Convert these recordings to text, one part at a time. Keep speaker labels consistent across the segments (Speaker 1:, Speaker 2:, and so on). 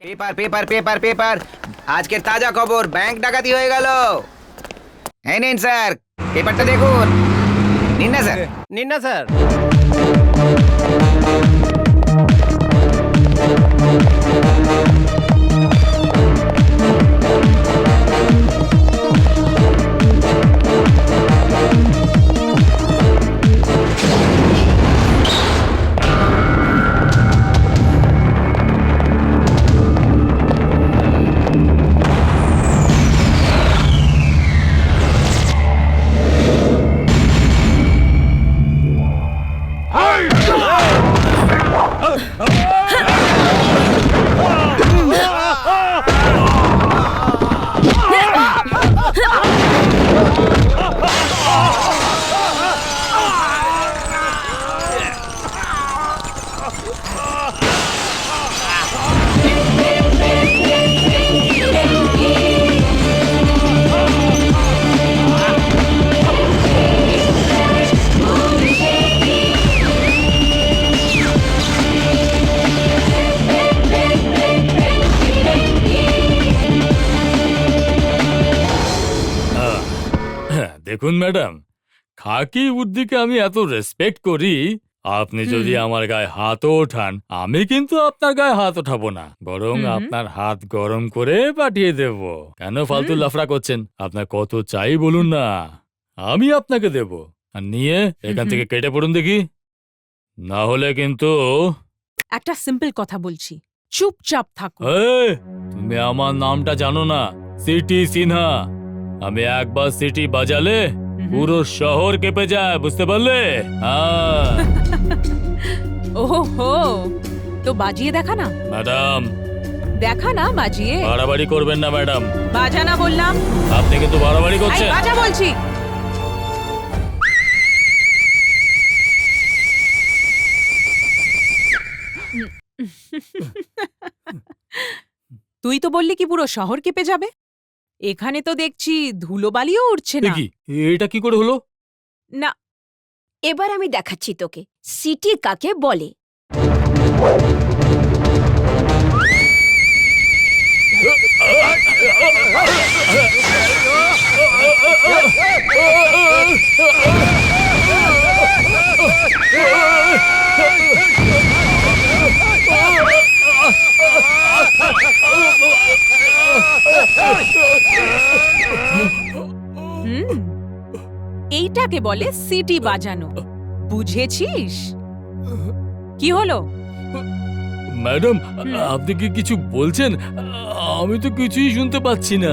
Speaker 1: Paper paper paper paper আজকের তাজা খবর, ব্যাংক ডাকাতি হয়ে গেল। এই নিন স্যার, পেপারটা দেখুন। নিন না স্যার।
Speaker 2: নিন না স্যার।
Speaker 3: দেখুন ম্যাডাম, খাকি বুদ্ধিকে আমি এত রেসপেক্ট করি, আপনি যদি আমার গায়ে হাতও ওঠান, আমি কিন্তু আপনার গায়ে হাত ওঠাবো না, বরং আপনার হাত গরম করে পাঠিয়ে দেব। কেন ফালতু লাফড়া করছেন? আপনার কত চাই বলুন না, আমি আপনাকে দেব। আর নিয়ে এখান থেকে কেটে পড়ুন দেখি, না হলে কিন্তু।
Speaker 4: একটা সিম্পল কথা বলছি, চুপচাপ থাকো।
Speaker 3: এই, তুমি আমার নামটা জানো না? সিটি সিনহা। আমি একবার সিটি বাজালে পুরো শহর কেঁপে যায়, বুঝতে পারলে? হ্যাঁ।
Speaker 4: ওহো, তো বাজিয়ে দেখা না।
Speaker 3: ম্যাডাম,
Speaker 4: দেখা না বাজিয়ে।
Speaker 3: বাড়াবাড়ি করবেন না ম্যাডাম।
Speaker 4: বাজা না বললাম।
Speaker 3: আপনি কিন্তু বাড়াবাড়ি
Speaker 4: এই
Speaker 3: করছেন।
Speaker 4: বাজা বলছি। তুই তো বললি কি পুরো শহর কেঁপে যাবে, এখানে তো দেখছি ধুলোবালিও উঠছে
Speaker 3: এ
Speaker 4: না।
Speaker 3: কি, এটা কি করে হলো?
Speaker 4: না,
Speaker 5: এবার আমি দেখাচ্ছি তোকে সিটি কাকে বলে।
Speaker 4: এইটাকে বলে সিটি বাজানো, বুঝেছিস? কি হলো?
Speaker 3: ম্যাডাম, আপনি কি কিছু বলছেন? আমি তো কিছুই শুনতে পাচ্ছি না।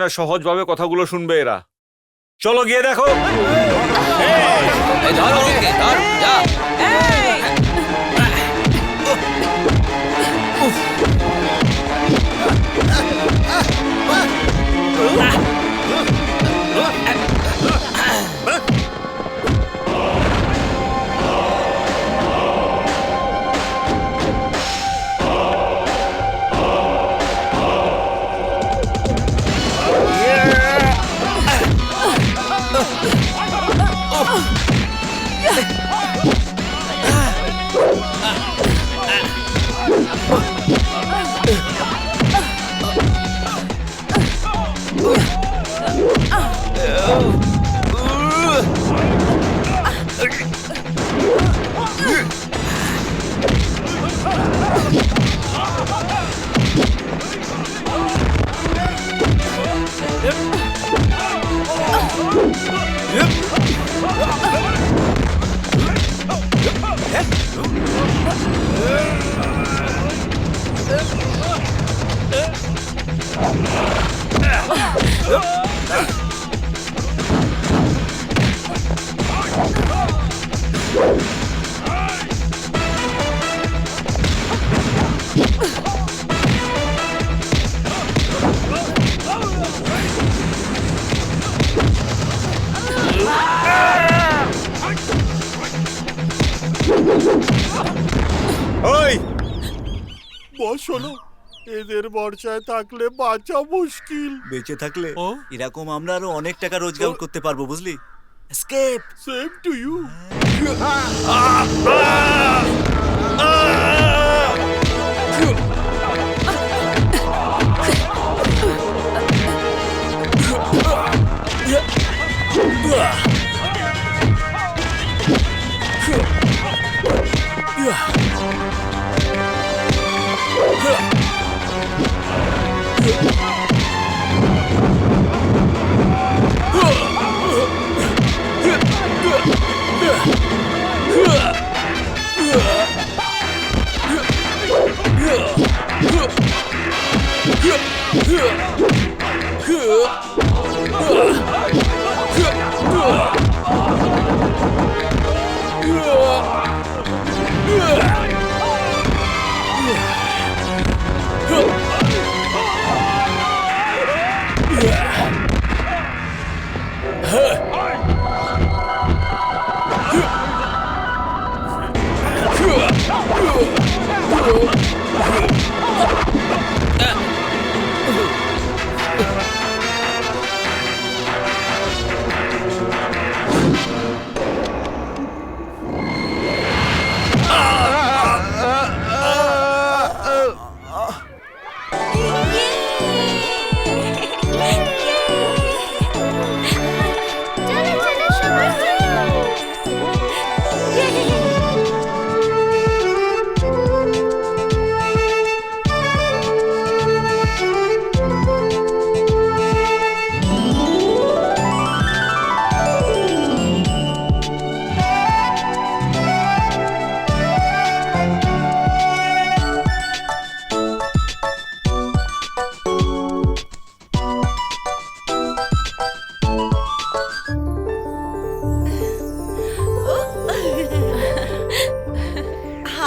Speaker 2: না সহজভাবে কথাগুলো শুনবে এরা। চলো গিয়ে দেখো।
Speaker 1: এই ধর ওকে, ধর, যা।
Speaker 4: এই!
Speaker 2: ওই
Speaker 6: বস শোনো, এদের বর্ষায় থাকলে বাঁচা মুশকিল।
Speaker 7: বেঁচে থাকলে
Speaker 6: ও?
Speaker 7: এরকম আমরা আরো অনেক টাকা রোজগার করতে পারবো, বুঝলি? এসকেপ।
Speaker 6: Same to you.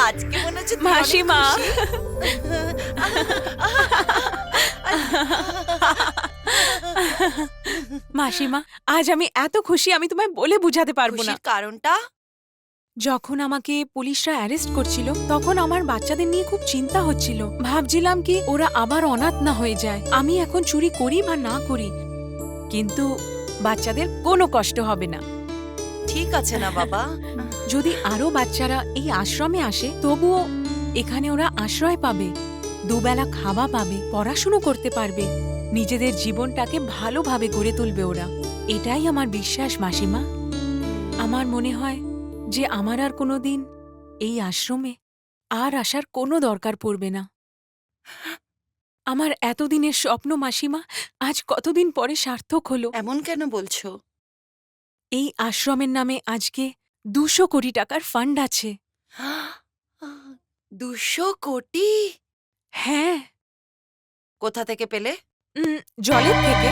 Speaker 8: আজকে মনে হচ্ছে তুই অনেক
Speaker 4: মাসিমা
Speaker 8: খুশি।
Speaker 4: মাসিমা, আজ আমি এত খুশি আমি তোমায় বলে বুঝাতে পারবো না।
Speaker 8: খুশির কারণটা?
Speaker 4: যখন আমাকে পুলিশরা অ্যারেস্ট করছিল তখন আমার বাচ্চাদের নিয়ে খুব চিন্তা হচ্ছিল। ভাবছিলাম কি ওরা আবার অনাথ না হয়ে যায়। আমি এখন চুরি করি বা না করি, কিন্তু বাচ্চাদের কোনো কষ্ট হবে না।
Speaker 8: ঠিক আছে না বাবা?
Speaker 4: যদি আরো বাচ্চারা এই আশ্রমে আসে তবুও এখানে ওরা আশ্রয় পাবে, দুবেলা খাওয়া পাবে, পড়াশুনো করতে পারবে, নিজেদের জীবনটাকে ভালোভাবে গড়ে তুলবে ওরা। এটাই আমার বিশ্বাস মাসিমা। আমার মনে হয় যে আমার আর কোনোদিন এই আশ্রমে আর আসার কোনো দরকার পড়বে না। আমার এতদিনের স্বপ্ন মাসিমা আজ কতদিন পরে সার্থক হলো।
Speaker 8: এমন কেন বলছো?
Speaker 4: এই আশ্রমের নামে আজকে 200 কোটি টাকার ফান্ড আছে।
Speaker 8: 200 কোটি?
Speaker 4: হ্যাঁ,
Speaker 8: কোথা থেকে পেলে?
Speaker 4: জলের থেকে।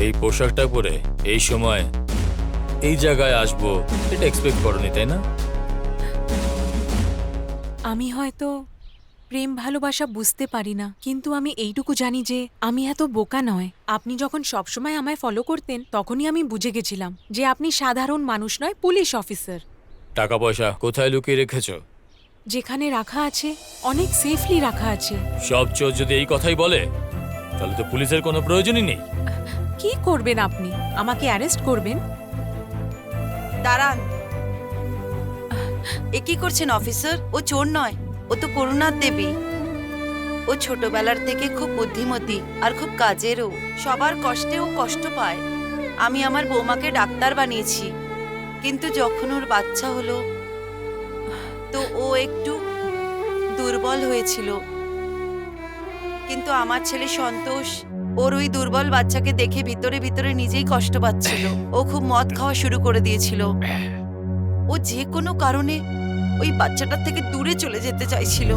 Speaker 3: এই পোশাকটা পরে এই সময় এই জায়গায় আসবো এটা এক্সপেক্ট করনি, তাই না?
Speaker 4: আমি হয়তো প্রেম ভালোবাসা বুঝতে পারি না, কিন্তু আমি এইটুকু জানি যে আমি এত বোকা নয়। আপনি যখন সবসময় আমায় ফলো করতেন তখনই আমি বুঝে গেছিলাম যে আপনি সাধারণ মানুষ নয়, পুলিশ অফিসার।
Speaker 3: টাকা পয়সা কোথায় লুকিয়ে রেখেছো?
Speaker 4: যেখানে রাখা আছে অনেক সেফলি রাখা আছে।
Speaker 3: সব চোর যদি এই কথাই বলে তাহলে তো পুলিশের কোনো প্রয়োজনই নেই।
Speaker 4: কি করবেন আপনি? আমাকে অ্যারেস্ট করবেন?
Speaker 8: দাঁড়ান, এ কি করছেন অফিসার? ও চোর নয়, ও তো করুণার দেবী। ও ছোটবেলার থেকে খুব বুদ্ধিমতী আর খুব কাজেরও। সবার কষ্টে ও কষ্ট পায়। আমি আমার বৌমাকে ডাক্তার বানিয়েছি, কিন্তু যখন ওর বাচ্চা হলো তো ও একটু দুর্বল হয়েছিল। কিন্তু আমার ছেলে সন্তোষ ওর ওই দুর্বল বাচ্চাকে দেখে ভিতরে ভিতরে নিজেই কষ্ট পাচ্ছিল। ও খুব মদ খাওয়া শুরু করে দিয়েছিল। ও যে কোনো কারণে ওই বাচ্চাটার থেকে দূরে চলে যেতে চাইছিল,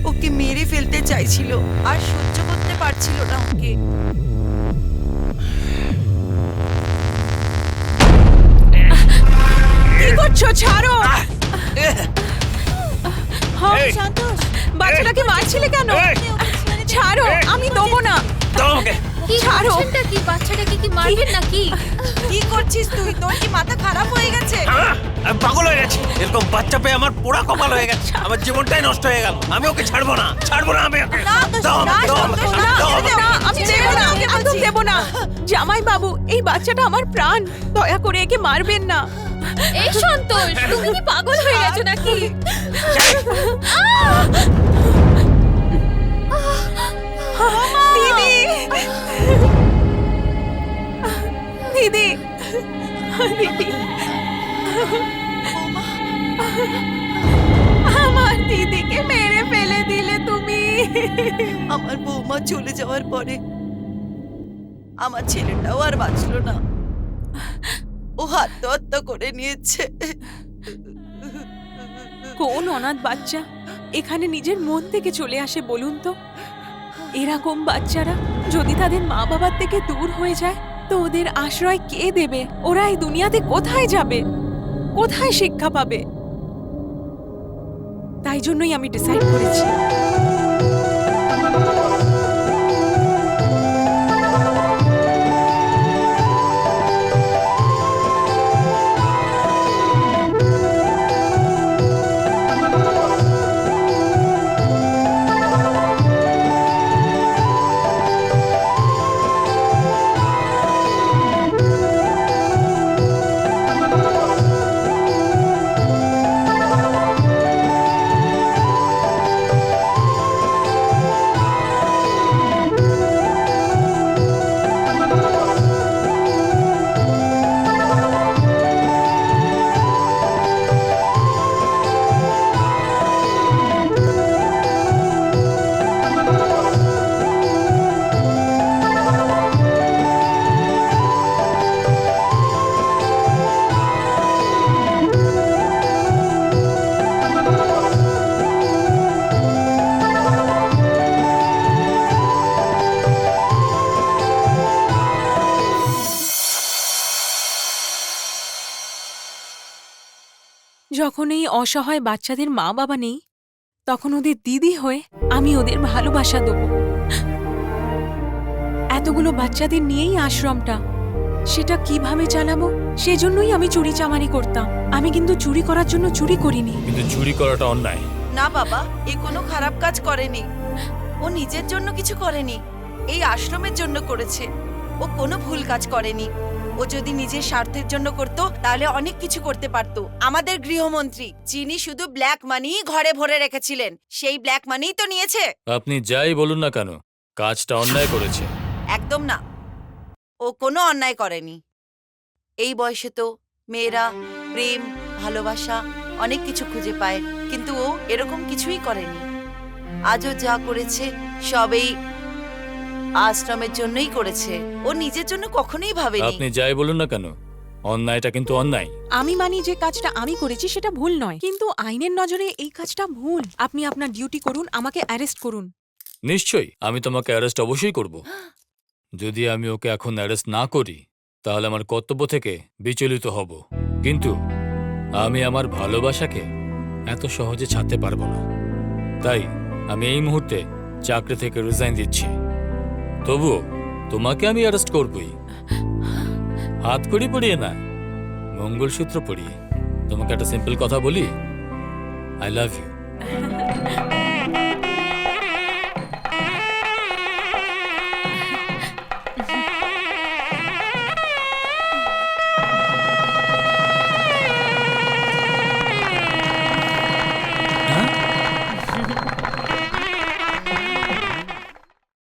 Speaker 8: ওকে মেরে ফেলতে চাইছিল, আর সহ্য করতে পারছিল না ওকে।
Speaker 4: কি করছো? ছাড়ো! সন্তোষ, বাচ্চাটাকে মারছিলে কেন? ছাড়ো, আমি দেবো না। ছাড়ো।
Speaker 5: কি বাচ্চাটাকে কি মারবেন নাকি?
Speaker 8: কি করছিস তুই? তোর কি মাথা খারাপ হয়ে গেছে?
Speaker 9: আমি পাগল হয়ে গেছি। এরকম বাচ্চা পেয়ে আমার পোড়া কপাল হয়ে গেছে। আমার জীবনটাই নষ্ট হয়ে গেল। আমি ওকে ছাড়বো না, ছাড়বো না আমি ওকে।
Speaker 8: না,
Speaker 9: দাও,
Speaker 8: না,
Speaker 9: দাও,
Speaker 8: সন্তোষ,
Speaker 9: দাও,
Speaker 8: না,
Speaker 9: দাও,
Speaker 8: ছেড়ে দে।
Speaker 4: না, আমি দেব না, একদম দেব না। জামাই বাবু, এই বাচ্চাটা আমার প্রাণ, দয়া করে একে মারবেন না।
Speaker 5: এই সন্তোষ, তুমি কি পাগল হয়ে গেছো নাকি?
Speaker 4: দিদি, দিদি, দিদি, আমার দিদিকে মেরে ফেলে দিলে তুমি।
Speaker 8: আমার বৌমা চলে যাওয়ার পরে আমার ছেলেটাও আর বাঁচলো না। ও আত্মহত্যা করে নিয়েছে।
Speaker 4: কোন অনাথ বাচ্চা এখানে নিজের মন থেকে চলে আসে বলুন তো? এরকম বাচ্চারা যদি তাদের মা বাবার থেকে দূর হয়ে যায় তো ওদের আশ্রয় কে দেবে? ওরা এই দুনিয়াতে কোথায় যাবে? কোথায় শিক্ষা পাবে? তাই জন্যই আমি ডিসাইড করেছি যখন এই অসহায় বাচ্চাদের মা বাবা নেই তখন ওদের দিদি হয়ে আমি ওদের ভালোবাসা দেবো। এতগুলো বাচ্চাদের নিয়েই আশ্রমটা, সেটা কিভাবে চালাবো সেজন্যই আমি চুরি চামারি করতাম। আমি কিন্তু চুরি করার জন্য চুরি করিনি।
Speaker 3: কিন্তু চুরি করাটা অন্যায়।
Speaker 8: না বাবা, এ কোনো খারাপ কাজ করেনি। ও নিজের জন্য কিছু করেনি, এই আশ্রমের জন্য করেছে। ও কোনো ভুল কাজ করেনি। ও যদি নিজের স্বার্থের জন্য করত তাহলে অনেক কিছু করতে পারত। আমাদের গৃহমন্ত্রী যিনি শুধু ব্ল্যাক মানি ঘরে ভরে রেখেছিলেন, সেই ব্ল্যাক মানিই তো নিয়েছে।
Speaker 3: আপনি যাই বলুন না কেন, কাজটা অন্যায় করেছে।
Speaker 8: একদম না, ও কোনো অন্যায় করেনি। এই বয়সে তো মেয়েরা প্রেম, ভালোবাসা অনেক কিছু খুঁজে পায়, কিন্তু ও এরকম কিছুই করেনি। আজও যা করেছে সবই আশ্রমের জন্যই করেছে। ও নিজের জন্য কখনোই ভাবেনি।
Speaker 3: আপনি যাই বলুন না কেন, অন্যায়টা কিন্তু অন্যায়।
Speaker 4: আমি মানি যে কাজটা আমি করেছি সেটা ভুল নয়, কিন্তু আইনের নজরে এই কাজটা ভুল। আপনি আপনার ডিউটি করুন, আমাকে অ্যারেস্ট করুন।
Speaker 3: নিশ্চয়ই আমি তোমাকে অ্যারেস্ট অবশ্যই করব। যদি আমি ওকে এখন অ্যারেস্ট না করি তাহলে আমার কর্তব্য থেকে বিচলিত হব। কিন্তু আমি আমার ভালোবাসাকে এত সহজে ছাড়তে পারবো না। তাই আমি এই মুহূর্তে চাকরি থেকে রিজাইন দিচ্ছি। তবুও তোমাকে আমি অ্যারেস্ট করবই। হাত কড়ি পরিয়ে না, মঙ্গলসূত্র পরিয়ে। তোমাকে একটা সিম্পল কথা বলি, আই লাভ ইউ।